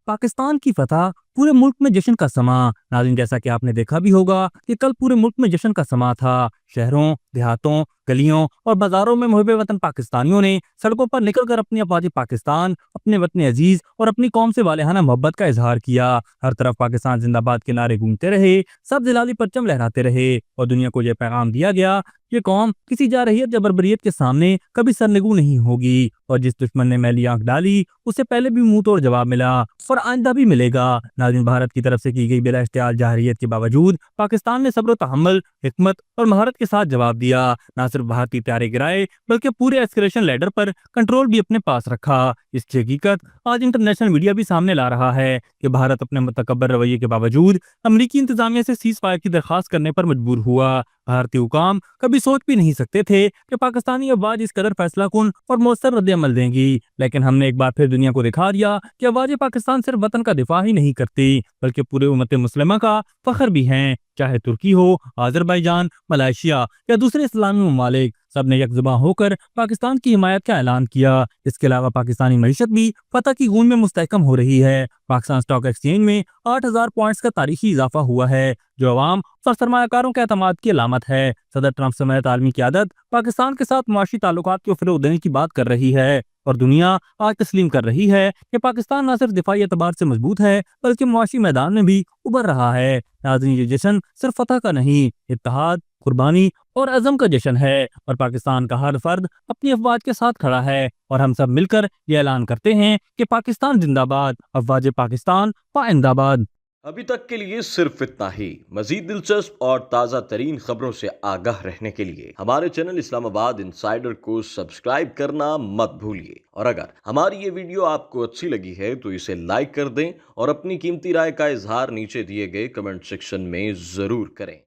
पाकिस्तान की फतह पूरे मुल्क में जश्न का समा। नाज़रीन, जैसा कि आपने देखा भी होगा कि कल पूरे मुल्क में जश्न का समा था। शहरों, देहातों, गलियों और बाजारों में मुहिब वतन पाकिस्तानियों ने सड़कों पर निकलकर अपनी आबादी पाकिस्तान, अपने वतन अजीज और अपनी कौम से वालेहाना मोहब्बत का इजहार किया। हर तरफ पाकिस्तान जिंदाबाद के नारे गूंजते रहे, सब जिलाली परचम लहराते रहे और दुनिया को यह पैगाम दिया गया, ये कौम किसी जारहियत या बर्बरियत के सामने कभी सरनगू नहीं होगी और जिस दुश्मन ने मैली आंख डाली उसे पहले भी मुंह तोड़ जवाब मिला और आइंदा भी मिलेगा। नाज़रीन, भारत की तरफ से की गई बिला इश्तिहाल जारहियत के बावजूद पाकिस्तान ने सब्र तहम्मुल, हिकमत और महारत के साथ जवाब दिया। न सिर्फ भारतीय प्यारे गिराए बल्कि पूरे एस्केलेशन लैडर पर कंट्रोल भी अपने पास रखा। इसकी हकीकत आज इंटरनेशनल मीडिया भी सामने ला रहा है कि भारत अपने मुतकब्बर रवैये के बावजूद अमरीकी इंतजामिया से सीज फायर की दरखास्त करने पर मजबूर हुआ। भारतीय हुकाम कभी सोच भी नहीं सकते थे कि पाकिस्तानी अफवाज इस कदर फैसला कुन और मौसर रद्द-ए-अमल देंगी, लेकिन हमने एक बार फिर दुनिया को दिखा दिया कि अफवाज पाकिस्तान सिर्फ वतन का दिफा ही नहीं करती बल्कि पूरे उम्मत मुस्लिमा का फख्र भी हैं। चाहे तुर्की हो, आज़रबाईजान, मलेशिया या दूसरे इस्लामी ममालिक, सब ने यकजुबां होकर पाकिस्तान की हिमायत का ऐलान किया। इसके अलावा पाकिस्तानी मईशत भी फतह की गूंज में मुस्तहकम हो रही है। पाकिस्तान स्टॉक एक्सचेंज में 8,000 पॉइंट्स का तारीखी इजाफा हुआ है, जो अवाम और सरमायाकारों के एतमाद की अलामत है। सदर ट्रंप समेत आलमी क़यादत पाकिस्तान के साथ मुआशी ताल्लुकात को फ़रोग़ देने की बात कर रही है और दुनिया आज तस्लीम कर रही है कि पाकिस्तान न सिर्फ दिफाई एतबार से मजबूत है बल्कि मुआशी मैदान में भी उभर रहा है। नाज़रीन, ये जश्न सिर्फ फतह का नहीं, इत्तेहाद, कुर्बानी और अज़म का जश्न है और पाकिस्तान का हर फर्द अपनी अफवाज के साथ खड़ा है और हम सब मिलकर ये ऐलान करते हैं कि पाकिस्तान जिंदाबाद, अफवाज पाकिस्तान पाइंदाबाद। अभी तक के लिए सिर्फ इतना ही। मजीद दिलचस्प और ताज़ा तरीन खबरों से आगाह रहने के लिए हमारे चैनल इस्लामाबाद इंसाइडर को सब्सक्राइब करना मत भूलिए। और अगर हमारी ये वीडियो आपको अच्छी लगी है तो इसे लाइक कर दें और अपनी कीमती राय का इजहार नीचे दिए गए कमेंट सेक्शन में ज़रूर करें।